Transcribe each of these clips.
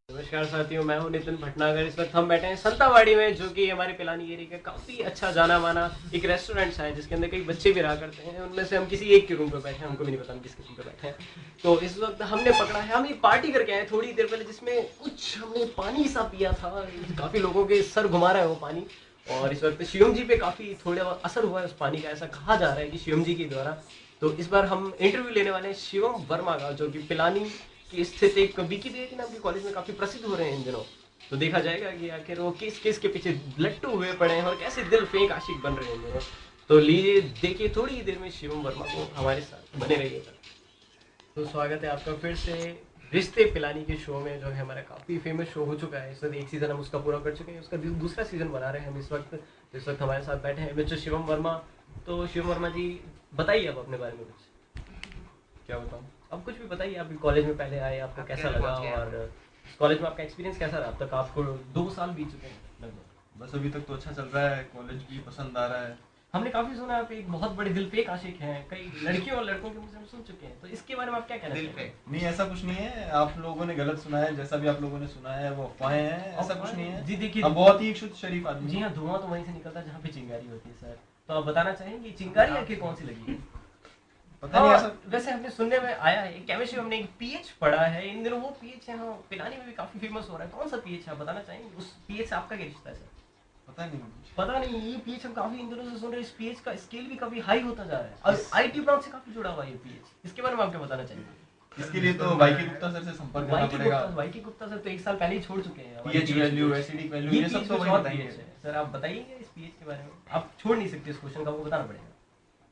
नमस्कार साथियों, मैं हूं नितिन भटनागर। इस वक्त हम बैठे हैं संतावाड़ी में, जो कि हमारे पिलानी एरिया का काफ़ी अच्छा जाना माना एक रेस्टोरेंट है, जिसके अंदर कई बच्चे भी रहा करते हैं। उनमें से हम किसी एक के रूम पे बैठे हैं, हमको भी नहीं पता हम किसके रूम पे बैठे हैं। तो इस वक्त हमने पकड़ा है, हम ये पार्टी करके आए थोड़ी देर पहले, जिसमें कुछ हमने पानी सा पिया था। काफ़ी लोगों के सर घुमा रहा है वो पानी, और इस वक्त शिवम जी पे काफ़ी थोड़ा असर हुआ है उस पानी का, ऐसा कहा जा रहा है कि शिवम जी के द्वारा। तो इस बार हम इंटरव्यू लेने वाले हैं शिवम वर्मा का, जो कि पिलानी की स्थित एक बीके नाम के कॉलेज में काफ़ी प्रसिद्ध हो रहे हैं इन दिनों। तो देखा जाएगा कि आखिर वो किस किस के पीछे लट्टू हुए पड़े हैं और कैसे दिल फेंक आशिक बन रहे हैं इन दिनों। तो लीजिए देखिए थोड़ी देर में शिवम वर्मा को, हमारे साथ बने रहिएगा। तो स्वागत है आपका फिर से रिश्ते पिलानी के शो में, जो है हमारा काफ़ी फेमस शो हो चुका है। इस वक्त एक सीज़न हम उसका पूरा कर चुके हैं, उसका दूसरा सीज़न बना रहे हैं हम इस वक्त। तो इस वक्त हमारे साथ बैठे हैं मिस्टर शिवम वर्मा। तो शिवम वर्मा जी, बताइए आप अपने बारे में कुछ। क्या बताऊँ? अब कुछ भी बताइए, आप कॉलेज में पहले आए, आपको कैसा लगा, और कॉलेज में आपका एक्सपीरियंस कैसा रहा? अब तक आपको 2 साल बीत चुके हैं लगभग। बस अभी तक तो अच्छा चल रहा है, कॉलेज भी पसंद आ रहा है। हमने काफ़ी सुना आप एक बहुत बड़े दिल फेंक आशिक हैं, कई लड़कियों और लड़कों के मुझे हम सुन चुके हैं। तो इसके बारे में आप क्या कहना चाहेंगे? नहीं, ऐसा कुछ नहीं है, आप लोगों ने गलत सुना है। जैसा भी आप लोगों ने सुना है वो अफवाहें हैं, ऐसा कुछ नहीं है जी देखिए, अब बहुत ही शुद्ध शरीफ आदमी। जी हाँ, धुआं तो वहीं से निकलता है जहाँ पे चिंगारी होती है सर। तो आप बताना चाहेंगे चिंगारी आखिर कौन सी लगी है? पता नहीं ऐसा। वैसे हमने सुनने में आया है, केमिस्ट्री हमने एक पीएच पढ़ा है इन दिनों, वो पीएच यहाँ पिलानी में भी काफी फेमस हो रहा है। कौन सा पीएच है, आप बताना चाहेंगे? उस पीएच से आपका क्या रिश्ता है सर? पता नहीं, ये पीएच हम काफी इन दिनों से सुन रहे हैं। इस पीएच का स्केल भी काफी हाई होता जा रहा है, और आईटी ब्रांच से काफी जुड़ा हुआ है ये पीएच। इसके बारे में आप क्या बताना चाहेंगे? इसके लिए तो वाईके गुप्ता सर से संपर्क करना पड़ेगा। वाईके गुप्ता सर तो 1 साल पहले ही छोड़ चुके हैं। पीएच वैल्यू, एसिडिक वैल्यू, ये सब तो वही बताएंगे। सर आप बताइए इस पीएच के बारे में, आप छोड़ नहीं सकते इस क्वेश्चन का, वो बताना पड़ेगा।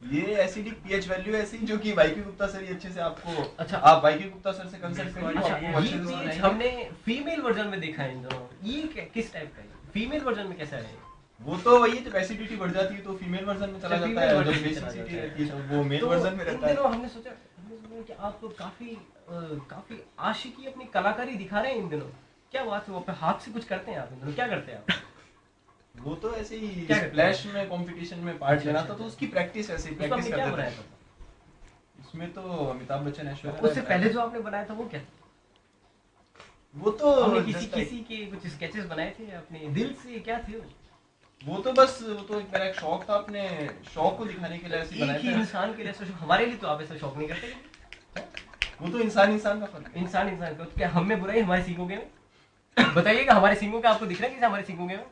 ये एसिडिक पीएच वैल्यू ऐसी जो कि वाईके गुप्ता सर ही अच्छे से आपको। अच्छा, आप वाईके गुप्ता सर से कंसल्ट करिए, आपको अच्छे से ये समझाएंगे। हमने फीमेल वर्जन में देखा है इन दोनों, ये किस टाइप का है? फीमेल वर्जन में कैसा है? वो तो वही, जब एसिडिटी बढ़ जाती है तो फीमेल वर्जन में चला जाता है, जब बेसिसिटी रहती है तो वो मेल वर्जन में रहता है। हमने सोचा कि आप तो काफी आशिकी अपनी कलाकारी दिखा रहे हैं इन दिनों। क्या बात है, वो अपने हाथ से कुछ करते हैं आप इन दिनों? क्या करते हैं आप? वो तो ऐसे ही स्प्लैश में कंपटीशन में पार्ट लेना था, तो उसकी प्रैक्टिस ऐसे ही प्रैक्टिस करते थे। इसमें तो अमिताभ बच्चन, ऐश्वर्या। उससे पहले जो आपने बनाया था वो क्या? वो तो हमने किसी के कुछ स्केचेस बनाए थे अपने दिल से, क्या थे वो तो बस वो तो एक मेरा एक शौक था, अपने शौक को दिखाने के लिए ऐसे बनाया था। इंसान के लिए हमारे लिए तो आप ऐसा शौक नहीं करते। वो तो इंसान का फर्क है। इंसान का, तो क्या हम में बुराई हमारे सीखोगे में? बताइएगा, हमारे सींगों का आपको दिख रहा है कि हमारे सीखोगे में?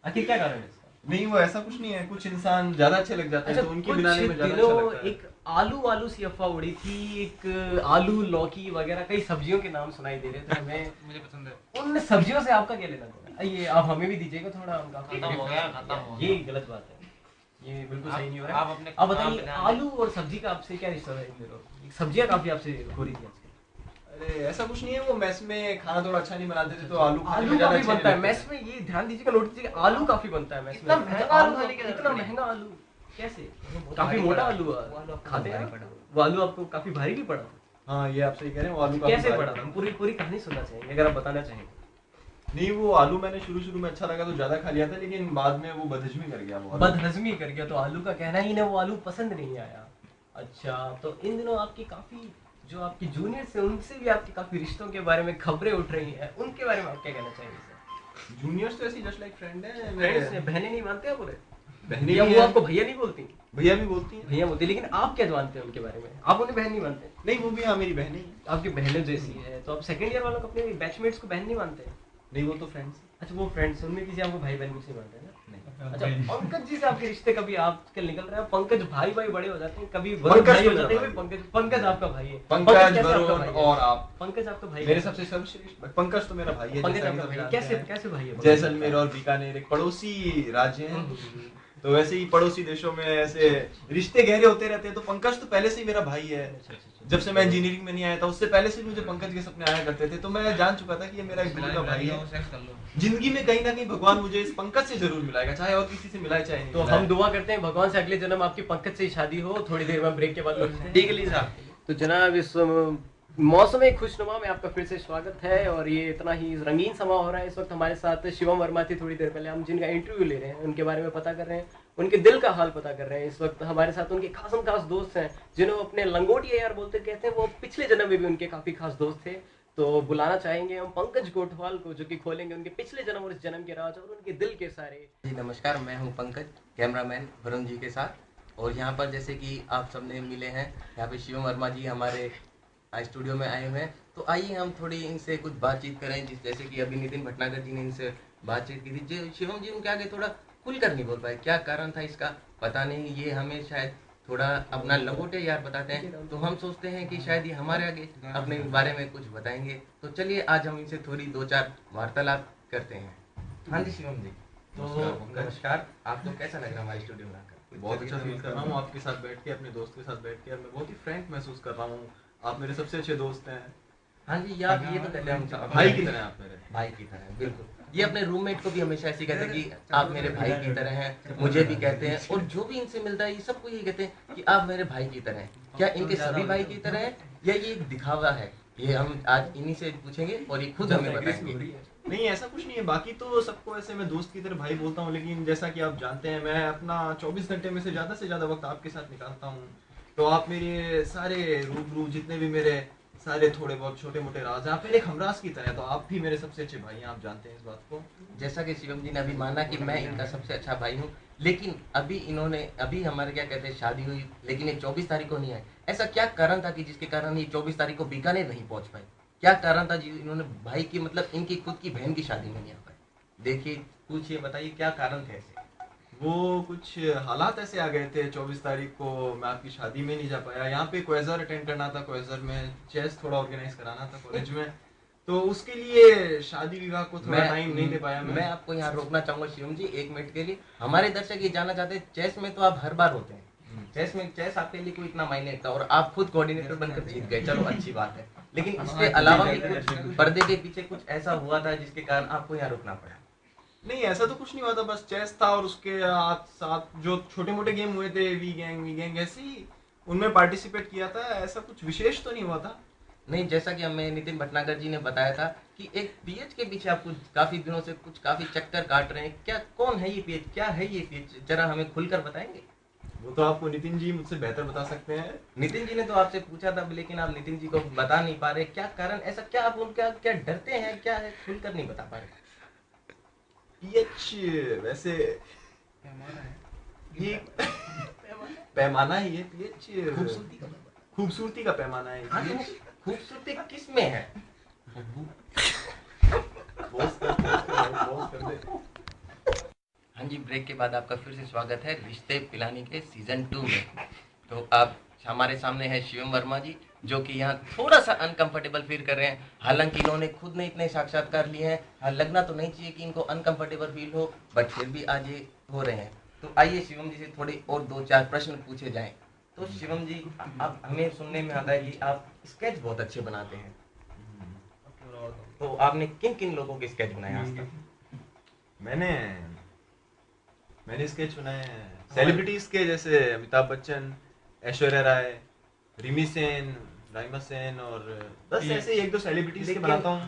आखिर क्या कारण है इसका? नहीं, वो ऐसा कुछ नहीं है, कुछ इंसान ज्यादा अच्छे लग जाते हैं, तो उनकी बनाने में ज्यादा अच्छा लगता है। एक आलू सी अफवाह उड़ी थी, एक आलू, लौकी वगैरह कई सब्जियों के नाम सुनाई दे रहे थे हमें। मुझे पसंद है। उन सब्जियों से आपका क्या लेना देना? आइए आप हमें भी दीजिएगा थोड़ा, हम काफी खत्म हो गया। ये गलत बात है, ये बिल्कुल सही नहीं हो रहा है। आप बताइए, आलू और सब्जी का आपसे क्या रिश्ता है? सब्जियां काफी आपसे हो रही थी आजकल। अरे ऐसा कुछ नहीं है, वो मेस में खाना थोड़ा अच्छा नहीं बनाते थे, तो आलू काफी बनता है मेस में। ये ध्यान दीजिएगा, नोट कीजिएगा, आलू काफी बनता है मेस में। इतना महंगा आलू कैसे? काफी मोटा आलू खाते हैं वो आलू आपको काफी भारी भी पड़ा? हाँ, ये आप सही कह रहे हैं, वो आलू कैसे पड़ा? हम पूरी कहानी सुनना चाहेंगे अगर आप बताना चाहें। नहीं, वो आलू मैंने शुरू में अच्छा लगा तो ज्यादा खा लिया था, लेकिन बाद में वो बदहजमी कर गया। तो आलू का कहना ही ना, वो आलू पसंद नहीं आया। अच्छा, तो इन दिनों आपकी काफी जो आपकी जूनियर्स हैं, उनसे भी आपके काफी रिश्तों के बारे में खबरें उठ रही हैं, उनके बारे में आप क्या कहना चाहेंगे सर? जूनियर्स तो ऐसे जस्ट लाइक फ्रेंड है। बहनें नहीं मानते आप? पूरे बहनें, या वो आपको भैया नहीं बोलती? भैया भी बोलती हैं। भैया बोलती, लेकिन आप क्या जानते हैं उनके बारे में? आप उन्हें बहन नहीं मानते? नहीं, वो भी मेरी बहन ही आपकी बहनें जैसी है, तो आप सेकंड ईयर वालों को, अपने बैचमेट्स को बहन नहीं मानते? नहीं, वो तो फ्रेंड्स। अच्छा, वो फ्रेंड्स, उनमें किसी आपको भाई बहन कुछ नहीं मानते हैं ना? अच्छा, पंकज जी से आपके रिश्ते कभी आजकल निकल रहे हैं? पंकज भाई बड़े हो जाते हैं, कभी भाई हो जाते हैं। पंकज आपका भाई है? पंकज, वरुण और आप। पंकज आपका भाई मेरे सबसे सर्वश्रेष्ठ। पंकज तो मेरा भाई है। पंकज आपका भाई कैसे भाई है? जैसलमेर और बीकानेर एक पड़ोसी राज्य हैं, तो वैसे ही पड़ोसी देशों में ऐसे रिश्ते गहरे होते रहते हैं। तो पंकज तो पहले से ही मेरा भाई है। जब से मैं इंजीनियरिंग में नहीं आया था, उससे पहले से मुझे पंकज के सपने आया करते थे, तो मैं जान चुका था कि ये मेरा एक दूर का भाई है। जिंदगी में कहीं ना कहीं भगवान मुझे इस पंकज से जरूर मिलाएगा, चाहे और किसी से मिलाए चाहे नहीं। तो हम दुआ करते हैं भगवान से अगले जन्म आपकी पंकज से शादी हो। थोड़ी देर में ब्रेक के बाद ठीक है लीजा। तो जनाब, इस मौसम खुशनुमा में आपका फिर से स्वागत है, और ये इतना ही रंगीन समा हो रहा है। इस वक्त हमारे साथ शिवम वर्मा थी। थोड़ी देर पहले हम जिनका इंटरव्यू ले रहे हैं, उनके बारे में पता कर रहे हैं, उनके दिल का हाल पता कर रहे हैं। इस वक्त हमारे साथ उनके खास दोस्त हैं, जिन्होंने अपने लंगोटिया यार बोलते कहते हैं, वो पिछले जन्म में भी उनके काफी खास दोस्त थे। तो बुलाना चाहेंगे हम पंकज गोठवाल को, जो कि खोलेंगे उनके पिछले जन्म और इस जन्म के राज और उनके दिल के सारे। जी नमस्कार, मैं हूं पंकज, कैमरामैन वरुण जी के साथ। और यहाँ पर जैसे कि आप सबने मिले हैं, यहाँ पे शिवम वर्मा जी हमारे स्टूडियो में आए हुए हैं। तो आइए हम थोड़ी इनसे कुछ बातचीत करें, जैसे कि अभी नितिन भटनागर जी ने इनसे बातचीत की थी। जो शिवम जी उनके आगे थोड़ा खुलकर नहीं बोल पाए, क्या कारण था इसका पता नहीं। ये हमें शायद थोड़ा अपना लंगोटे यार बताते हैं, तो हम सोचते हैं कि शायद ये हमारे आगे अपने बारे में कुछ बताएंगे। तो चलिए आज हम इनसे थोड़ी 2-4 वार्तालाप करते हैं। हाँ जी शिवम जी, तो नमस्कार। आपको कैसा लग रहा है हमारे स्टूडियो में आकर? बहुत अच्छा फील कर रहा हूँ आपके साथ बैठ के, अपने दोस्त के साथ बैठ के। मैं बहुत ही फ्रैंक महसूस कर रहा हूँ। आप मेरे सबसे अच्छे दोस्त हैं। हाँ जी, ये तो कहते हैं हम भाई की तरह, आप मेरे भाई की तरह, बिल्कुल। ये अपने रूममेट को भी हमेशा ऐसे कहते हैं कि आप मेरे भाई की तरह हैं। मुझे भी कहते हैं, और जो भी इनसे मिलता है ये सबको यही कहते हैं कि आप मेरे भाई की तरह हैं। क्या इनके सभी भाई की तरह हैं या ये एक दिखावा है? ये हम आज इन्हीं से पूछेंगे और ये खुद हमें बताएंगे। नहीं, ऐसा कुछ नहीं है। बाकी तो सबको ऐसे मैं दोस्त की तरह भाई बोलता हूँ, लेकिन जैसा कि आप जानते हैं मैं अपना 24 घंटे में से ज़्यादा वक्त आपके साथ निकालता हूँ। तो आप मेरे सारे रूबरू जितने भी मेरे सारे थोड़े बहुत छोटे मोटे राज हैं, आप मेरे एक हमराज की तरह हैं। तो आप भी मेरे सबसे अच्छे भाई हैं, आप जानते हैं इस बात को। जैसा कि शिवम जी ने अभी माना कि मैं इनका सबसे अच्छा भाई हूँ, लेकिन अभी हमारे क्या कहते हैं शादी हुई, लेकिन ये 24 तारीख को नहीं आए। ऐसा क्या कारण था कि जिसके कारण ये 24 तारीख को बीकानेर नहीं पहुंच पाए? क्या कारण था जी इन्होंने भाई की मतलब इनकी खुद की बहन की शादी में नहीं आ पाए? देखिए, पूछिए, बताइए क्या कारण थे ऐसे? वो कुछ हालात ऐसे आ गए थे। 24 तारीख को मैं आपकी शादी में नहीं जा पाया। यहाँ पे क्वेज़र अटेंड करना था, क्वेज़र में चेस थोड़ा ऑर्गेनाइज कराना था कॉलेज में। तो उसके लिए शादी विवाह को थोड़ा टाइम नहीं दे पाया मैं आपको यहाँ रोकना चाहूंगा शिवम जी 1 मिनट के लिए। हमारे दर्शक ये जानना चाहते हैं, चेस में तो आप हर बार होते हैं, चेस आपके लिए कोई इतना मायने रखता, और आप खुद कोऑर्डिनेटर बनकर जीत गए, चलो अच्छी बात है। लेकिन इसके अलावा भी कुछ पर्दे के पीछे कुछ ऐसा हुआ था जिसके कारण आपको यहाँ रुकना पड़ा? नहीं, ऐसा तो कुछ नहीं हुआ था। बस चेस था और उसके साथ जो छोटे मोटे गेम हुए थे, वी गैंग ऐसे ही, उनमें पार्टिसिपेट किया था। ऐसा कुछ विशेष तो नहीं हुआ था। नहीं, जैसा कि हमें नितिन भटनागर जी ने बताया था कि एक पीएच के पीछे आप कुछ काफी दिनों से कुछ काफी चक्कर काट रहे हैं। क्या, कौन है ये पीएच, क्या है ये पीएच, जरा हमें खुलकर बताएंगे? वो तो आपको नितिन जी मुझसे बेहतर बता सकते हैं। नितिन जी ने तो आपसे पूछा था, लेकिन आप नितिन जी को बता नहीं पा रहे। क्या कारण, ऐसा क्या आप उनका क्या डरते हैं, क्या है, खुलकर नहीं बता पा रहे? पीएच वैसे ये पैमाना ही है। पीएच खूबसूरती का पैमाना है। हाँ, तो खूबसूरती किस में है? हाँ जी, ब्रेक के बाद आपका फिर से स्वागत है रिश्ते पिलानी के सीजन 2 में। तो आप हमारे सामने है शिवम वर्मा जी, जो कि यहाँ थोड़ा सा अनकंफर्टेबल फील कर रहे हैं। हालांकि इन्होंने खुद ने इतने साक्षात्कार लिए हैं, हाँ, लगना तो नहीं चाहिए कि इनको अनकंफर्टेबल फील हो, बट फिर भी आज ये हो रहे हैं। तो आइए शिवम जी से थोड़ी और 2-4 प्रश्न पूछे जाएं। तो शिवम जी, आप, हमें सुनने में आता है कि आप स्केच बहुत अच्छे बनाते हैं। तो आपने किन किन लोगों के स्केच बनाए आज तक? मैंने स्केच बनाए हैं सेलिब्रिटीज के, जैसे अमिताभ बच्चन, ऐश्वर्या राय, रिमी सेन, राइमा सेन, और बस ऐसे ही 1-2 सेलिब्रिटीज के बनाता हूँ।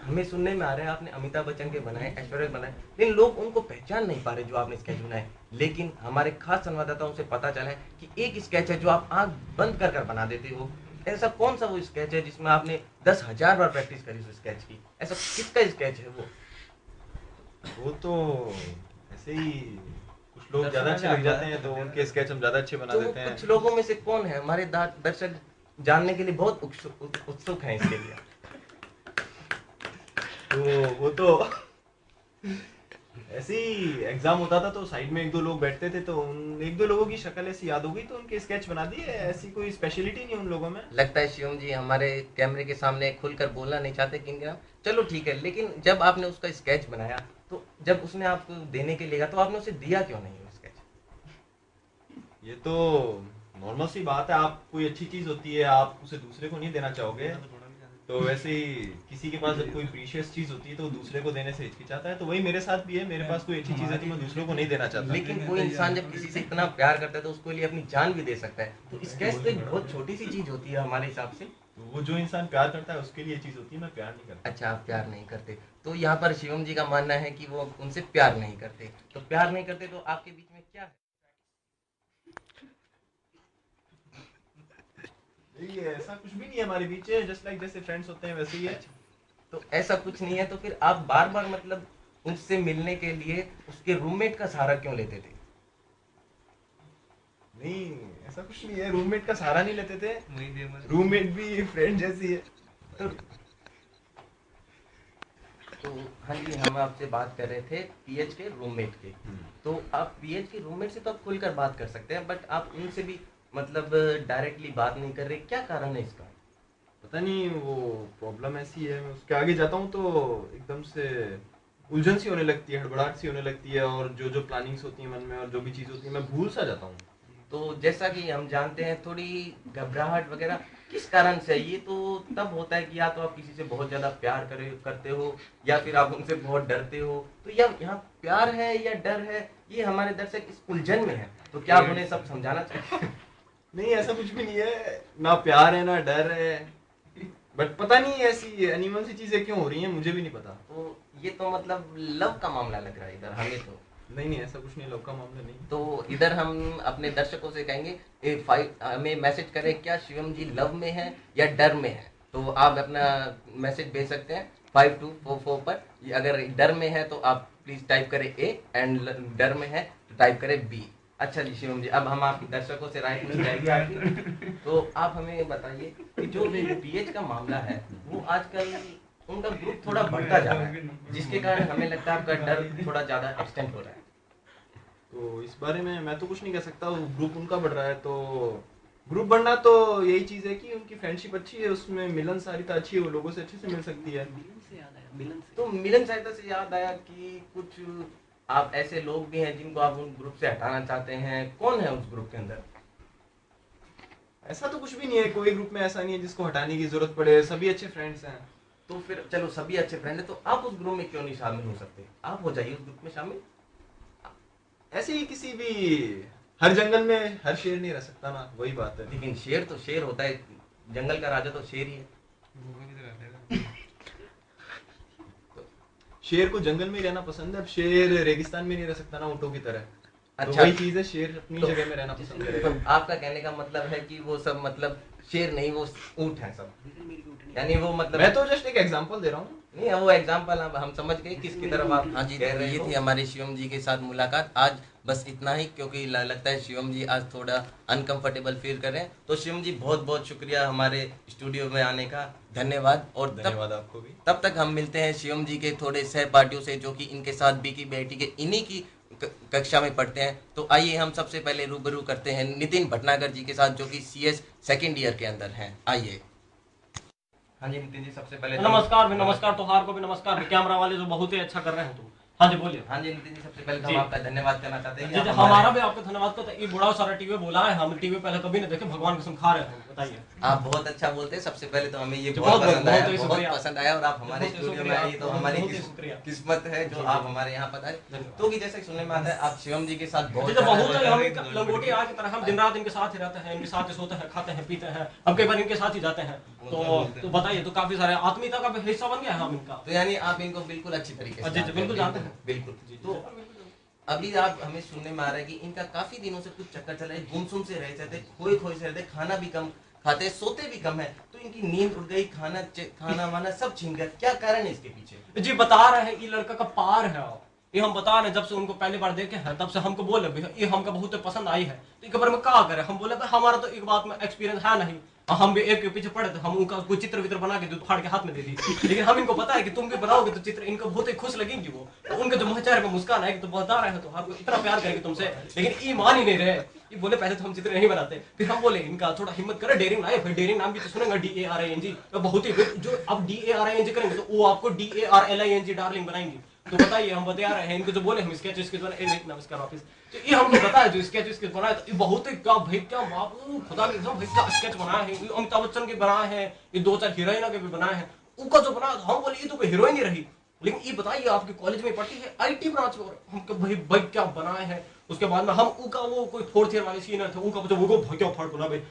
हमें सुनने में आ रहा है आपने अमिताभ बच्चन के बनाए, ऐश्वर्या बनाए, लेकिन लोग उनको पहचान नहीं पा रहे जो आपने स्केच बनाए। लेकिन हमारे खास संवाददाताओं से पता चला है कि एक स्केच है जो आप आंख बंद कर बना देते हो। ऐसा कौन सा वो स्केच है जिसमें आपने 10,000 बार प्रैक्टिस करी उस स्केच की? ऐसा किसका स्केच है वो? वो तो ऐसे ही कुछ लोग ज्यादा अच्छे लग जाते हैं, तो उनके स्केच हम ज्यादा अच्छे बना तो देते हैं। कुछ लोगों में से कौन है? हमारे दर्शक जानने के लिए बहुत उत्सुक हैं इसके लिए। तो वो तो ऐसे ही एग्जाम होता था, तो साइड में 1-2 लोग बैठते थे, तो उन 1-2 लोगों की शक्ल ऐसी याद हो गई, तो उनके स्केच बना दिए। ऐसी कोई स्पेशलिटी नहीं उन लोगों में। लगता है शिवम जी हमारे कैमरे के सामने खुलकर बोलना नहीं चाहते कि इनका, चलो ठीक है। लेकिन जब आपने उसका स्केच बनाया, तो जब उसने आपको देने के लिए, तो आपने उसे दिया क्यों नहीं वो स्केच? ये तो नॉर्मल सी बात है। आप, कोई अच्छी चीज होती है, आप उसे दूसरे को नहीं देना चाहोगे। तो वैसे ही किसी के पास जब कोई प्रीशियस चीज होती है तो दूसरे को देने से हिचकिचाता है। तो वही मेरे साथ भी है। मेरे पास कोई अच्छी चीज है तो मैं दूसरों को नहीं देना चाहता। लेकिन कोई इंसान जब किसी से इतना प्यार करता है तो उसके लिए अपनी जान भी दे सकता है। तो स्केच तो एक बहुत छोटी सी चीज होती है हमारे हिसाब से। तो वो जो इंसान प्यार करता है उसके लिए चीज होती है, मैं प्यार नहीं करता। अच्छा, आप प्यार नहीं करते। तो यहाँ पर शिवम जी का मानना है कि वो उनसे प्यार नहीं करते। तो प्यार नहीं करते तो आपके बीच में क्या है? ये ऐसा कुछ भी नहीं है हमारे बीच, जस्ट लाइक जैसे फ्रेंड्स होते हैं वैसे ही है। तो ऐसा कुछ नहीं है, तो फिर आप बार बार मतलब उससे मिलने के लिए उसके रूममेट का सहारा क्यों लेते थे? नहीं ऐसा कुछ नहीं है, रूममेट का सहारा नहीं लेते थे, रूममेट भी फ्रेंड जैसी है। तो तो हाँ जी, हम आपसे बात कर रहे थे पीएच के रूममेट के। तो आप पीएच के रूममेट से तो आप खुलकर बात कर सकते हैं, बट आप उनसे भी मतलब डायरेक्टली बात नहीं कर रहे, क्या कारण है इसका? पता नहीं, वो प्रॉब्लम ऐसी है, मैं उसके आगे जाता हूँ तो एकदम से उलझन सी होने लगती है, हड़बड़ाहट सी होने लगती है, और जो जो प्लानिंग्स होती है मन में और जो भी चीज़ होती है मैं भूल सा जाता हूँ। तो जैसा कि हम जानते हैं, थोड़ी घबराहट वगैरह किस कारण से है? ये तो तब होता है कि या तो आप किसी से बहुत ज्यादा प्यार करते हो, या फिर आप उनसे बहुत डरते हो। तो या यहाँ प्यार है या डर है, ये हमारे दर्शक इस उलझन में है, तो क्या आप उन्हें सब समझाना चाहिए? नहीं ऐसा कुछ भी नहीं है, ना प्यार है ना डर है, बट पता नहीं ऐसी एनिमल सी चीजें क्यों हो रही हैं, मुझे भी नहीं पता। तो ये तो मतलब लव का मामला लग रहा है इधर हमें तो। नहीं ऐसा कुछ नहीं, लव का मामला नहीं। तो इधर हम अपने दर्शकों से कहेंगे हमें मैसेज करें, क्या शिवम जी लव में है या डर में है? तो आप अपना मैसेज भेज सकते हैं 5244 पर। अगर डर में है तो आप प्लीज टाइप करें ए, एंड डर में है तो टाइप करें बी। अच्छा जी शिवम जी, अब हम आपके दर्शकों से राय पूछ जाएंगे आपकी। तो आप हमें बताइए कि जो पीएच का मामला है वो आजकल उनका ग्रुप थोड़ा बढ़ता जा रहा है, जिसके कारण हमें लगता है आपका डर थोड़ा ज्यादा एक्सटेंड हो रहा है। तो इस बारे में मैं तो कुछ नहीं कह सकता, वो ग्रुप उनका बढ़ रहा है, तो ग्रुप बढ़ना तो यही चीज है कि उनकी फ्रेंडशिप अच्छी है, उसमें मिलनसारिता अच्छी है, वो लोगों से अच्छे से मिल सकती है। तो मिलन सहायता से याद आया कि कुछ आप ऐसे लोग भी हैं जिनको आप उन ग्रुप से हटाना चाहते हैं, कौन है उस ग्रुप के अंदर? ऐसा तो कुछ भी नहीं है, कोई ग्रुप में ऐसा नहीं है जिसको हटाने की जरूरत पड़े, सभी अच्छे फ्रेंड्स हैं। तो फिर चलो सभी अच्छे फ्रेंड है, तो आप उस ग्रुप में क्यों नहीं शामिल हो सकते? आप हो जाइए उस ग्रुप में शामिल। ऐसे ही किसी भी, हर जंगल में हर शेर नहीं रह सकता ना, वही बात है। लेकिन शेर तो शेर होता है, जंगल का राजा तो शेर ही है। शेर को जंगल में ही रहना पसंद है, अब शेर रेगिस्तान में नहीं रह सकता ना ऊँटों की तरह। अच्छा, तो वही चीज है, शेर अपनी तो- जगह में रहना पसंद तो करेगा। आपका कहने का मतलब है कि वो सब मतलब शेर नहीं, वो ऊंट है सब, यानी वो मतलब मैं तो जस्ट एक एग्जांपल दे रहा हूँ। नहीं, वो एग्जाम्पल हम समझ गए किसकी तरफ आप हाँ जी, कह रहे ये हो। थी हमारे शिवम जी के साथ मुलाकात। आज बस इतना ही, क्योंकि लगता है शिवम जी आज थोड़ा अनकंफर्टेबल फील कर रहे हैं। तो शिवम जी बहुत बहुत शुक्रिया हमारे स्टूडियो में आने का, धन्यवाद। और धन्यवाद आपको भी। तब तक हम मिलते हैं शिवम जी के थोड़े सहपाठियों से, जो कि इनके साथ बीकी बेटी के इन्हीं की कक्षा में पढ़ते हैं। तो आइए हम सबसे पहले रूबरू करते हैं नितिन भटनागर जी के साथ, जो कि सीएस सेकेंड ईयर के अंदर हैं। आइए। हाँ जी नितिन जी, सबसे पहले नमस्कार भी, नमस्कार तोहार को भी नमस्कार भी, कैमरा वाले जो बहुत ही अच्छा कर रहे हैं तुम। हाँ जी बोलिए। हाँ जी नितिन जी, सबसे पहले तो जी। हम आपका धन्यवाद करना चाहते हैं कि जी जी, आप हमारा भी आपका धन्यवाद करता है। ये बड़ा सारा टीवी बोला है, हम टीवी पहले कभी नहीं देखे, भगवान कसम खा रहे हैं। बताइए। आप बहुत अच्छा बोलते हैं। सबसे पहले तो हमें ये जी, बहुत बहुत- पसंद बहुत आया, ही बहुत शुक्रिया। पसंद आया। और आप हमारे बहुत ही स्टूडियो में शुक्रिया। आए तो हमारी बहुत ही शुक्रिया। किस्मत है जो जी, आप जी। हमारे यहाँ पधारे। धन्यवाद। तो कि जैसे सुनने में आता है आप शिवम जी के साथ बहुत जी, तो ज्यादा बहुत है, हम रहते हैं। लंगोटी आज की तरह हम दिन रात इनके साथ ही रहते हैं, इनके साथ ही सोते हैं, खाते हैं, पीते हैं, अब कई बार इनके साथ ही जाते हैं। तो बताइए, तो काफी सारे आत्मीयता का भी हिस्सा बन गया है हम इनका। तो यानी आप इनको बिल्कुल अच्छी तरीके से जी, जी, बिल्कुल जानते हैं। बिल्कुल। जी, तो अभी आप हमें सुनने में आ रहा है कि इनका काफी दिनों से कुछ चक्कर चला है, गुमसुम से रह जाते, खोए से रहते, खाना भी कम खाते, सोते भी कम है, तो इनकी नींद उड़ गई, खाना वाना सब छीन गया। क्या कारण है इसके पीछे? जी बता रहे हैं, ये लड़का का पार है। ये हम बता रहे हैं, जब से उनको पहली बार देखे हैं तब से हमको बोले भैया ये हमको बहुत पसंद आई है। तो एक बार में क्या करें, हम बोले भाई हमारा तो एक बात में एक्सपीरियंस है नहीं, हम भी एक के पीछे पड़े थे, हम उनका कोई चित्र वित्र बना के दूध फाड़ के हाथ में दे दी। लेकिन हम इनको पता है कि तुम भी बनाओगे तो चित्र इनको बहुत ही खुश लगेंगी वो, तो उनके जो चेहरे पे मुस्कान है कि तो बता रहे हैं तो आपको इतना प्यार करेंगे तुमसे। लेकिन ये मान ही नहीं रहे, ये बोले पहले तो हम चित्र नहीं बनाते, फिर हम बोले इनका थोड़ा हिम्मत करे, डेयरिंग लाए, फिर डेयरिंग नाम भी तो सुनेंगे, DARING, तो बहुत ही जो अब DARING करेंगे तो वो आपको DARLING डार्लिंग बनाएंगे। तो बताइए, हम बता रहे हैं इनको जो बोले हम स्केच बनाए, नमस्कार वापस, तो ये हमको पता है जो स्केच बनाए, तो ये बहुत ही क्या भाई क्या बाबू खुदा के एकदम भाई क्या स्केच बनाए हैं, ये अमिताभ बच्चन के बनाए हैं, ये 2-4 हीरोइनों के भी बनाए हैं, उनका जो बना हम बोले ये तो कोई हीरोइन ही रही। लेकिन ये बताइए आपके कॉलेज में पढ़ती है IT ब्रांच में, हमको भाई भाई क्या बनाए हैं। उसके बाद में हम उनका वो कोई 4th ईयर वाले सीनियर थे, उनका जो वो भाई क्या फाड़ बोला भाई,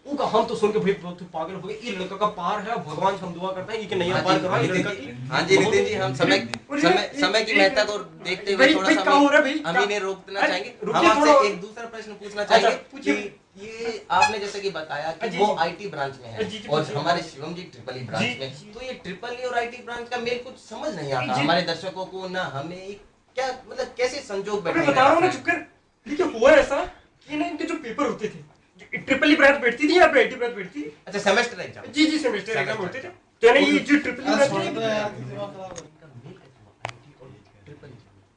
उनका हम तो सुन के भाई बहुत पागल हो गए, ये लड़का का पार है, भगवान से हम दुआ करते हैं ये कि नहीं पार करवा ये लड़का की। हाँ जी नितिन जी, हम समय की महत्ता को देखते हुए थोड़ा सा हम इन्हें रोकना चाहेंगे। हम आपसे एक दूसरा प्रश्न पूछना चाहेंगे कि ये आपने जैसे कि बताया कि वो आईटी ब्रांच में है और हमारे शिवम जी ट्रिपल ई ब्रांच में, तो ये ट्रिपल ई और आईटी ब्रांच का मेल कुछ समझ नहीं आता हमारे दर्शकों को ना हमें, क्या मतलब कैसे संजोग बैठे। बता रहा हूँ ना, चुप कर। देखिए हुआ ऐसा कि ना इनके जो पेपर होते थे, ट्रिपल ई ब्रांच बैठती थी या आईटी ब्रांच बैठती थी। अच्छा सेमेस्टर एग्जाम। जी सेमेस्टर एग्जाम होते थे, तो ना ये जो ट्रिपल ई ब्रांच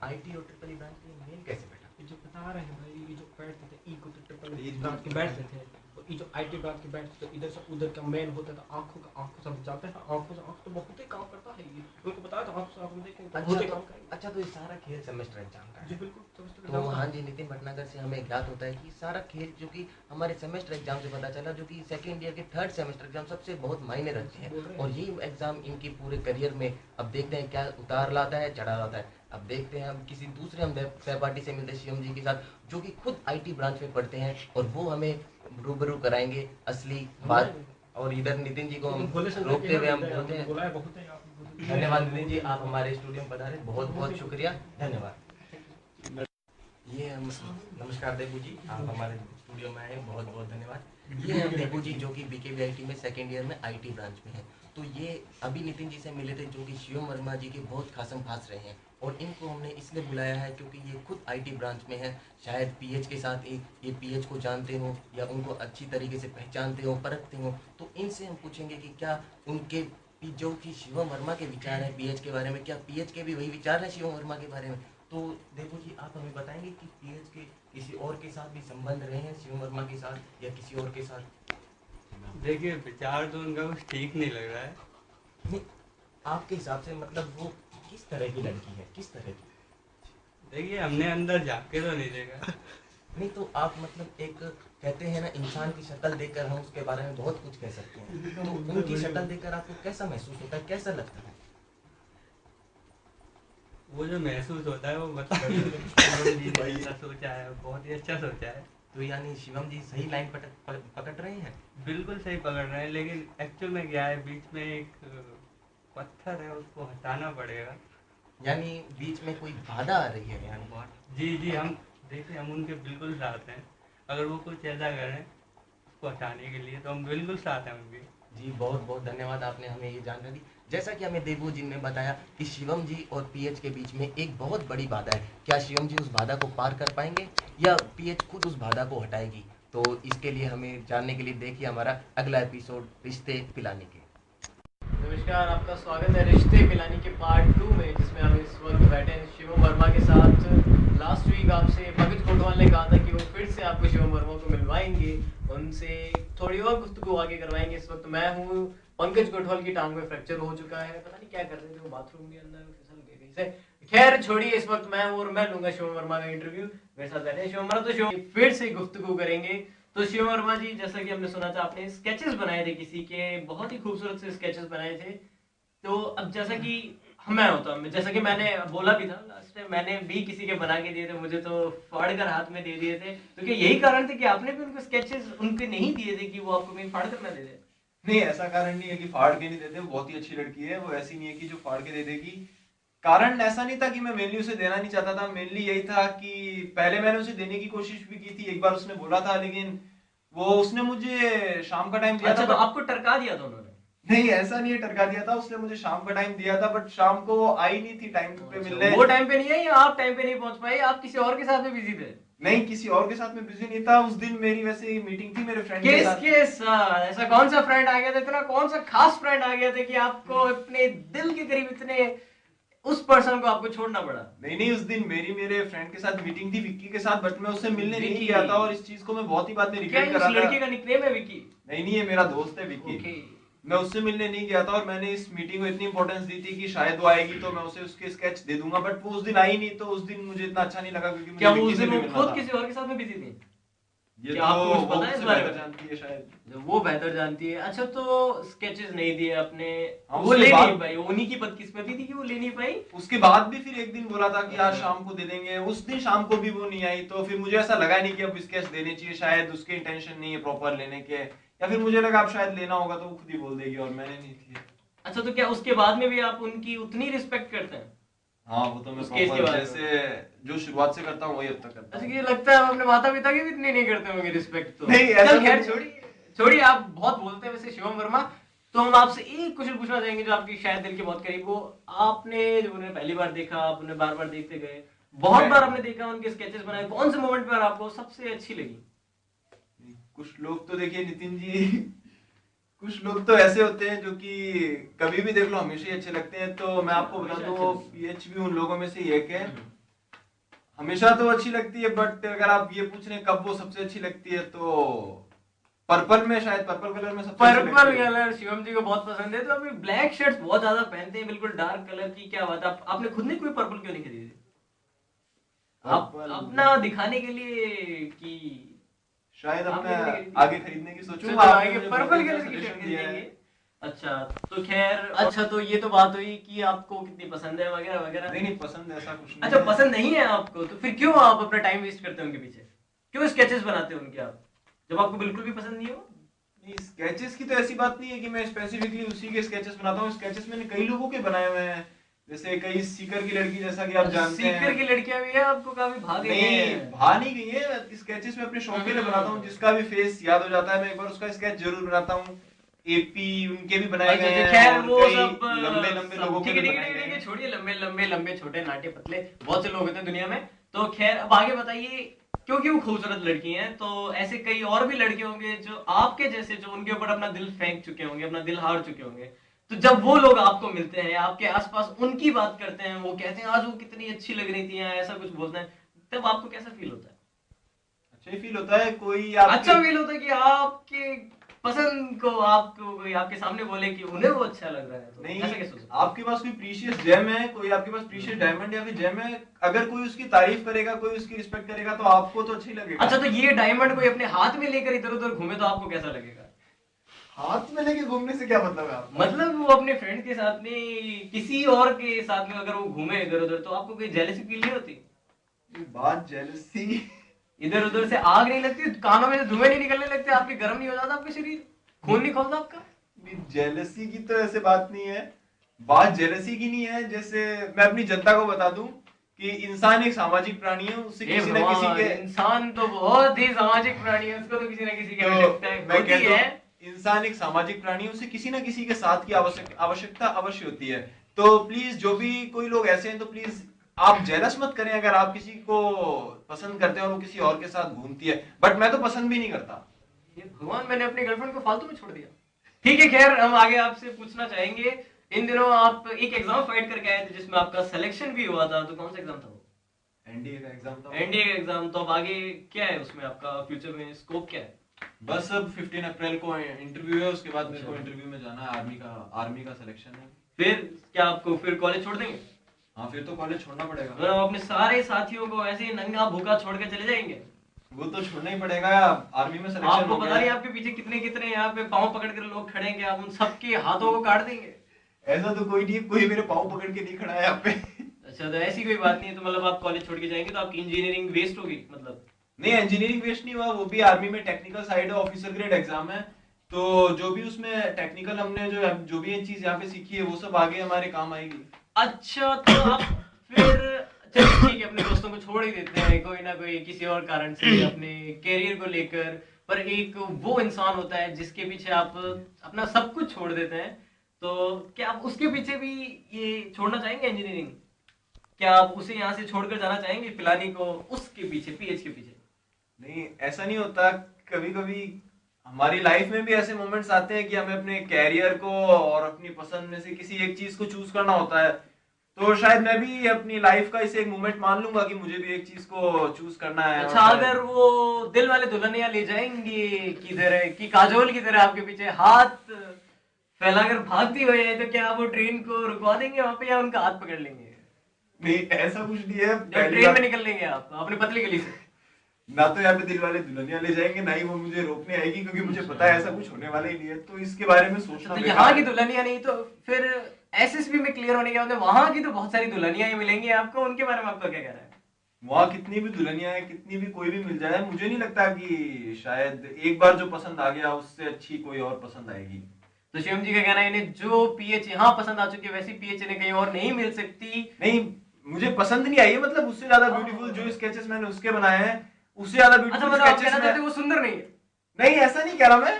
आईटी और ट्रिपल ई ब्रांच में मेल कैसे बैठा? जो बता रहे हैं भाई, ये जो बैठते थे ई को तो ट्रिपल ई ब्रांच के बैठते थे, और ये जो आईटी ब्रांच के बैठते थे इधर से उधर का मेल होता था, आंखों से जाते हैं, आंखों से आंख तो बहुत ही काम करता है ये, उनको बताया था आंखों से आंख देखेंगे तो बहुत ही काम करेंगे। अच्छा तो ये सारा खेल सेमेस्टर एग्जाम का है। जी बिल्कुल सेमेस्टर तो एग्जाम। हाँ जी नितिन भटनागर से हमें ज्ञात होता है कि सारा खेल जो कि हमारे सेमेस्टर एग्जाम से पता चला, जो कि सेकंड ईयर के थर्ड सेमेस्टर एग्जाम सबसे बहुत मायने रखते हैं, और ये एग्जाम इनकी पूरे करियर में अब देखते हैं क्या उतार लाता है चढ़ा लाता है। अब देखते हैं हम किसी दूसरे हम सहपाठी से मिलते हैं शिवम जी के साथ, जो कि खुद आईटी ब्रांच में पढ़ते हैं, और वो हमें रूबरू कराएंगे असली बात। और इधर नितिन जी को हम रोकते हुए हम बोलते हैं धन्यवाद नितिन जी, आप हमारे स्टूडियो में पधारे, बहुत बहुत शुक्रिया, धन्यवाद। ये हम नमस्कार देबू जी, आप हमारे स्टूडियो में आए, बहुत बहुत धन्यवाद। ये हम देबू जी जो कि बीकेवीआईटी में सेकेंड ईयर में आईटी ब्रांच में हैं। तो ये अभी नितिन जी से मिले थे जो कि शिवम वर्मा जी के बहुत खासम खास रहे हैं, और इनको हमने इसलिए बुलाया है क्योंकि ये खुद आईटी ब्रांच में है। शायद पीएच के साथ ये पीएच को जानते हो या उनको अच्छी तरीके से पहचानते हो, परखते हो, तो इनसे हम पूछेंगे कि क्या उनके जो कि शिवम वर्मा के विचार हैं पीएच के बारे में, क्या पीएच के भी वही विचार हैं शिवम वर्मा के बारे में। तो देखो जी, आप हमें बताएंगे कि पीएच के किसी और के साथ भी संबंध रहे हैं शिवम वर्मा के साथ या किसी और के साथ? देखिए विचार तो उनका कुछ ठीक नहीं लग रहा है। नहीं, आपके हिसाब से मतलब वो किस तरह की लड़की है, किस तरह की? देखिए हमने अंदर झाँक के तो नहीं देखा। नहीं तो आप मतलब एक कहते हैं ना, इंसान की शक्ल देखकर हम उसके बारे में बहुत कुछ कह सकते हैं, तो उनकी शक्ल देखकर आपको कैसा महसूस होता है, कैसा लगता है? वो जो महसूस होता है वो मतलब अच्छा सोचा है, बहुत ही अच्छा सोचा है। तो यानी शिवम जी सही लाइन पकड़ रहे हैं? बिल्कुल सही पकड़ रहे हैं, लेकिन एक्चुअल में क्या है, बीच में एक पत्थर है, उसको हटाना पड़ेगा। यानी बीच में कोई बाधा आ रही है यानी? जी हम देखिए, हम उनके बिल्कुल साथ हैं। अगर वो कुछ ऐसा करें उसको हटाने के लिए तो हम बिल्कुल साथ हैं उनके। जी बहुत बहुत धन्यवाद, आपने हमें ये जानकारी दी। जैसा कि हमें देबू जी ने बताया कि शिवम जी और पीएच के बीच में एक बहुत बड़ी बाधा है, क्या शिवम जी उस बाधा को पार कर पाएंगे या पीएच खुद उस बाधा को हटाएगी? तो इसके लिए हमें जानने के लिए देखिए हमारा अगला एपिसोड रिश्ते पिलाने के। नमस्कार, आपका स्वागत है रिश्ते पिलानी के पार्ट 2 में, जिसमें हम इस वक्त बैठे हैं शिवम वर्मा के साथ। लास्ट वीक आपसे पंकज कोटवाल ने कहा था कि वो फिर से आपको शिवम वर्मा को मिलवाएंगे, उनसे थोड़ी और गुफ्तगू आगे करवाएंगे। इस वक्त मैं हूँ, पंकज कोटवाल की टांग में फ्रैक्चर हो चुका है, पता नहीं क्या कर रहे थे वो बाथरूम के अंदर, फिसल गए कहीं से। खैर छोड़िए, इस वक्त मैं हूँ और मैं लूंगा शिवम वर्मा का इंटरव्यू। मेरे साथ बैठे शिवम वर्मा, तो शिवम फिर से गुफ्तगू करेंगे। तो शिवम वर्मा जी, जैसा कि हमने सुना था आपने स्केचेस बनाए थे किसी के, बहुत ही खूबसूरत से स्केचेस बनाए थे। तो अब जैसा कि मैं होता हूँ, जैसा कि मैंने बोला भी था लास्ट टाइम, मैंने भी किसी के बना के दिए थे, मुझे तो फाड़ कर हाथ में दे दिए थे। तो क्या यही कारण थे कि आपने भी उनको स्केचेस उनके नहीं दिए थे कि वो आपको कहीं फाड़ कर ना दे दे? नहीं, ऐसा कारण नहीं है कि फाड़ के नहीं देते, वो बहुत ही अच्छी लड़की है, वो ऐसी नहीं है कि जो फाड़ के दे देगी। कारण ऐसा नहीं था कि मैं मेनली उसे देना नहीं चाहता था, मेनली यही था कि पहले मैंने उसे देने की कोशिश भी की थी, एक बार उसने बोला था, लेकिन वो उसने मुझे शाम का टाइम दिया था। तो आपको टरका दिया था उन्होंने? नहीं, ऐसा नहीं है टरका दिया था, उसने मुझे शाम का टाइम दिया था, बट शाम को वो आई नहीं थी टाइम पे मिलने। वो टाइम पे नहीं आई या आप टाइम पे नहीं पहुंच पाए, आप किसी और के साथ में बिजी थे? नहीं, किसी और के साथ में बिजी नहीं था। उस दिन मेरी वैसे मीटिंग थी मेरे फ्रेंड के साथ। ऐसा कौन सा फ्रेंड आ गया था, इतना कौन सा खास फ्रेंड आ गया था कि आपको अपने दिल के करीब इतने उस पर्सन को आपको छोड़ना पड़ा? नहीं, उस दिन मेरे फ्रेंड के साथ मीटिंग थी, विक्की के साथ, बट मैं उससे मिलने नहीं गया था, और इस चीज को मैं बहुत ही बाद में रिग्रेट कर रहा था। क्या लड़के का निकनेम है विक्की? नहीं, ये मेरा दोस्त है विक्की। मैं उससे मिलने नहीं गया था, और मैंने इस मीटिंग को इतनी इंपॉर्टेंस दी थी कि शायद वो आएगी तो मैं उसे उसके स्केच दे दूंगा, बट वो उस दिन आई नहीं, तो उस दिन मुझे इतना अच्छा नहीं लगा, क्योंकि क्या वो उस दिन खुद किसी और के साथ में बिजी थी? ये क्या आपको कुछ पता है इस बारे में? जानती है शायद, वो बेहतर जानती है। अच्छा, तो स्केचेस नहीं दिए अपने, हाँ, वो ले नहीं पाई, उन्हीं की बदकिस्मती थी कि वो ले नहीं पाई। उसके बाद भी फिर एक दिन बोला था कि आज शाम को दे देंगे, उस दिन शाम को भी वो नहीं आई, तो फिर मुझे ऐसा लगा नहीं कि अब स्केच देने चाहिए, शायद उसके इंटेंशन नहीं है प्रॉपर लेने के, या फिर मुझे लगा आप शायद लेना होगा तो वो खुद ही बोल देगी और मैंने नहीं थी। अच्छा, तो क्या उसके बाद में भी आप उनकी उतनी रिस्पेक्ट करते हैं? हाँ वो तो मैं उस केस के proper बाद में। जैसे जो शुरुआत से करता हूँ वही अब तक करता अच्छा, हूँ। ये लगता है आप अपने माता पिता की भी इतनी नहीं करते होंगे रिस्पेक्ट तो। नहीं, ऐसा चल तो खैर नहीं। छोड़िए छोड़िए, आप बहुत बोलते हैं वैसे शिवम वर्मा। तो हम आपसे एक क्वेश्चन पूछना चाहेंगे जो आपकी शायद दिल के बहुत करीब हो। आपने जब उन्हें पहली बार देखा, आप उन्हें बार बार देखते गए, बहुत बार आपने देखा, उनके स्केचेस बनाए, कौन से मोमेंट पर आपको सबसे अच्छी लगी? कुछ लोग तो देखिए नितिन जी, कुछ लोग तो ऐसे होते हैं जो कि कभी भी देख लो हमेशा ही अच्छे लगते हैं। तो मैं आपको बता हमेशा दूं अच्छे लगते पीएच भी उन लोगों में से ही एक है। हमेशा तो अच्छी लगती है, बट अगर आप ये पूछ रहे हैं कब वो सबसे अच्छी लगती है तो पर्पल में, शायद पर्पल कलर में सबसे अच्छी पर्पल लगती है। कलर शिवम जी को बहुत पसंद है। तो अभी ब्लैक शर्ट्स बहुत ज्यादा पहनते हैं, बिल्कुल डार्क कलर की, क्या बात है? आपने खुद ने कोई पर्पल क्यों नहीं खरीदी? आप Purple- अपना दिखाने के लिए कि शायद अब आपने मैं नहीं खरीदी? आगे खरीदने की चलो सोचूंगा। आपने आगे मुझे पर्पल बहुत कलर अच्छा की suggestion शर्ट दिया है। खरीदेंगे। अच्छा, तो खैर, अच्छा तो ये तो बात हुई कि आपको कितनी पसंद है वगैरह वगैरह। नहीं नहीं, पसंद ऐसा कुछ नहीं अच्छा, है। पसंद नहीं है आपको, तो फिर क्यों आप अपना टाइम वेस्ट करते हैं उनके पीछे? क्यों स्केचेस बनाते हैं उनके आप, जब आपको बिल्कुल भी पसंद नहीं हो? नहीं, स्केचेस की तो ऐसी बात नहीं है कि मैं स्पेसिफिकली उसी के स्केचेस बनाता हूँ। स्केचेस मैंने कई लोगों के बनाए हुए हैं, जैसे कई सीकर की लड़की, जैसा कि आप जानते हैं। सीकर की लड़कियां भी है, आपको काफी भाग गई नहीं, हैं। भा नहीं गई है। स्केचेस में अपने शौक के लिए बनाता हूँ, जिसका भी फेस याद हो जाता है मैं एक बार उसका स्केच जरूर बनाता हूँ। एपी उनके भी बनाए अच्छा, गए अच्छा, हैं खैर और वो कई सब लंबे लंबे सब लोगों के ठीक है भी ठीक है बनाए ठीक गए है, हैं। छोड़िए लंबे लंबे लंबे छोटे नाटे पतले बहुत से लोग होते हैं दुनिया में। तो खैर अब आगे बताइए, क्योंकि वो खूबसूरत लड़की हैं तो ऐसे कई और भी लड़के होंगे जो आपके जैसे, जो उनके ऊपर अपना दिल फेंक चुके होंगे, अपना दिल हार चुके होंगे। तो जब वो लोग आपको मिलते हैं, आपके आसपास उनकी बात करते हैं, वो कहते हैं आज वो कितनी अच्छी लग रही थी या ऐसा कुछ बोलते हैं, तब आपको कैसा फील होता है? अच्छा ही फील होता है। कोई अच्छा फील होता है कि आपके पसंद को आपको कोई आपके सामने बोले कि उन्हें वो अच्छा लग रहा है, तो नहीं, ऐसा कैसे हो सकता है? आपके पास कोई प्रीशियस जेम है, कोई आपके पास प्रीशियस डायमंड या फिर जेम है, अगर कोई उसकी तारीफ करेगा, कोई उसकी रिस्पेक्ट करेगा तो आपको तो अच्छा ही लगेगा। अच्छा, तो ये डायमंड कोई अपने हाथ में लेकर इधर उधर घूमे तो आपको कैसा लगेगा? हाथ में लेके घूमने से क्या मतलब है आपका? मतलब वो अपने फ्रेंड के साथ में, किसी और के साथ में अगर वो घूमे इधर उधर, तो आपको कोई जेलसी फील नहीं होती? ये बात जेलसी। इधर उधर से आग नहीं लगती, कानों में से धुएं नहीं निकलने लगते, आपके गर्म नहीं हो जाता आपका शरीर, खून नहीं खोलता आपका? जेलसी की तो ऐसे बात नहीं है। बात जेलसी की नहीं है। जैसे मैं अपनी जनता को बता दूं कि इंसान एक सामाजिक प्राणी है, उससे हे किसी न किसी भगवान, के इंसान तो बहुत ही सामाजिक प्राणी है, उसको तो किसी न किसी की तो आवश्यकता मैं होती कहता है। हूं इंसान एक सामाजिक प्राणी है, उसे किसी न किसी के साथ की आवश्यकता अवश्य होती है। तो प्लीज जो भी कोई लोग ऐसे हैं तो प्लीज आप जेलस मत करें अगर आप किसी को पसंद करते हैं और वो किसी और के साथ घूमती है। बट मैं तो पसंद भी नहीं करता। ये भगवान, मैंने अपनी गर्लफ्रेंड को फालतू में छोड़ दिया। ठीक है, खैर हम आगे आपसे पूछना चाहेंगे, इन दिनों आप एक एग्जाम फाइट करके आए थे जिसमें आपका सिलेक्शन भी हुआ था, तो कौन सा एग्जाम था वो? एनडीए का एग्जाम था। एनडीए का एग्जाम। तो अब आगे क्या है उसमें, आपका फ्यूचर में स्कोप क्या है? बस अब 15 अप्रैल को इंटरव्यू है, उसके बाद मेरे को इंटरव्यू में जाना है। आर्मी का सिलेक्शन है। फिर क्या आपको फिर कॉलेज छोड़ देंगे? हाँ, फिर तो कॉलेज छोड़ना पड़ेगा। मतलब अपने सारे साथियों को ऐसे ही नंगा भूखा छोड़ के चले जाएंगे? वो तो छोड़ना ही पड़ेगा। आर्मी में सिलेक्शन आपको हो पता गया नहीं है। आपके पीछे कितने कितने यहाँ पे पाँव पकड़ कर लोग खड़े हैं कि आप उन सबके हाथों को काट देंगे? ऐसा तो कोई नहीं है, कोई मेरे पाँव पकड़ के नहीं खड़ा है यहाँ पे। अच्छा, तो ऐसी कोई बात नहीं है। तो मतलब आप कॉलेज छोड़ के जाएंगे तो आपकी इंजीनियरिंग वेस्ट होगी मतलब? नहीं, इंजीनियरिंग वेस्ट नहीं हुआ। वो भी आर्मी में टेक्निकल साइड है, ऑफिसर ग्रेड एग्जाम है। तो जो भी उसमें टेक्निकल हमने जो भी ये चीज यहाँ पे सीखी है वो सब आगे हमारे काम आएगी। अच्छा, तो आप फिर चलिए ठीक है, अपने दोस्तों को छोड़ ही देते हैं, कोई ना कोई किसी और कारण से अपने कैरियर को लेकर। पर एक वो इंसान होता है जिसके पीछे आप अपना सब कुछ छोड़ देते हैं, तो क्या आप उसके पीछे भी ये छोड़ना चाहेंगे इंजीनियरिंग? क्या आप उसे यहाँ से छोड़कर जाना चाहेंगे पिलानी को, उसके पीछे, पीएच के पीछे? नहीं, ऐसा नहीं होता। कभी कभी हमारी लाइफ में भी ऐसे मोमेंट्स आते हैं कि हमें अपने कैरियर को और अपनी पसंद में से किसी एक चीज को चूज करना होता है। तो शायद मैं भी अपनी लाइफ का इसे एक मोमेंट मान लूंगा कि मुझे भी एक चीज को चूज करना है। अच्छा, अगर वो दिल वाले दुल्हनिया ले जाएंगे किधर है कि काजोल की तरह आपके पीछे हाथ फैलाकर भागती हुई है, तो क्या आप वो ट्रेन को रुकवा देंगे वहां पे या उनका हाथ पकड़ लेंगे? नहीं, ऐसा कुछ नहीं है। या ट्रेन में निकल लेंगे आप अपनी पतली गली से? ना तो यहाँ पे दिल वाले दुल्हनिया ले जाएंगे, ना ही वो मुझे रोकने आएगी, क्योंकि मुझे पता है ऐसा कुछ होने वाला ही नहीं है। तो इसके बारे में सोचना तो बेकार यहाँ की है। दुल्हनिया नहीं तो फिर एसएसबी में क्लियर होने के बाद वहां की तो बहुत सारी दुल्हनियां ही मिलेंगी आपको, उनके बारे में आपका क्या कहना है? वहाँ कितनी भी दुल्हनिया है, कितनी भी कोई भी मिल जाए, मुझे नहीं लगता कि शायद एक बार जो पसंद आ गया उससे अच्छी कोई और पसंद आएगी। तो शिवम जी का कहना है इन्हें जो पीएच यहाँ पसंद आ चुकी है वैसी पीएच इन्हें कहीं और नहीं मिल सकती। नहीं, मुझे पसंद नहीं आई है, मतलब उससे ज्यादा ब्यूटीफुल जो स्केचेस मैंने उसके बनाए हैं, उससे ज्यादा अच्छा ब्यूटीफुल मतलब आप स्केचेस कहना चाहते हो वो सुंदर नहीं है? नहीं, ऐसा नहीं कह रहा मैं।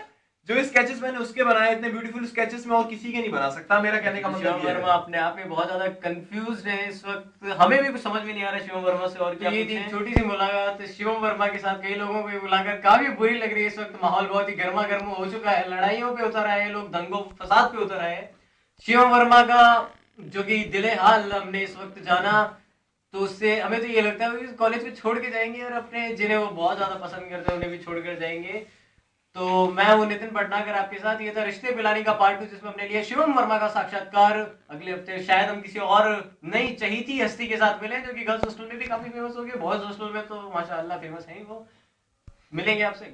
जो स्केचेस मैंने उसके बनाए, इतने ब्यूटीफुल स्केचेस में और किसी के नहीं बना सकता, मेरा कहने का मतलब शिवम ये वर्मा है। अपने आप में बहुत ज्यादा कंफ्यूज है इस वक्त, हमें भी कुछ समझ में नहीं आ रहा है शिवम वर्मा से और क्या। ये थी छोटी सी मुलाकात शिवम वर्मा के साथ। कई लोगों को ये मुलाकात काफी बुरी लग रही है इस वक्त, माहौल बहुत ही गर्मा गर्म हो चुका है, लड़ाइयों पे उतर आए लोग, दंगों फसाद पे उतर आए। शिवम वर्मा का जो कि दिले हाल हमने इस वक्त जाना, तो उससे हमें तो ये लगता है कि कॉलेज को छोड़ के जाएंगे और अपने जिन्हें वो बहुत ज्यादा पसंद करते हैं उन्हें भी छोड़कर जाएंगे। तो मैं हूं नितिन भटनागर आपके साथ, ये था रिश्ते पिलानी का पार्ट 2 जिसमें हमने लिया शिवम वर्मा का साक्षात्कार। अगले हफ्ते शायद हम किसी और नई चहीती हस्ती के साथ मिले जो कि गर्ल्स हॉस्टल में भी काफी फेमस हो गए, बॉयज हॉस्टल में तो माशाल्लाह फेमस है ही वो। मिलेंगे आपसे।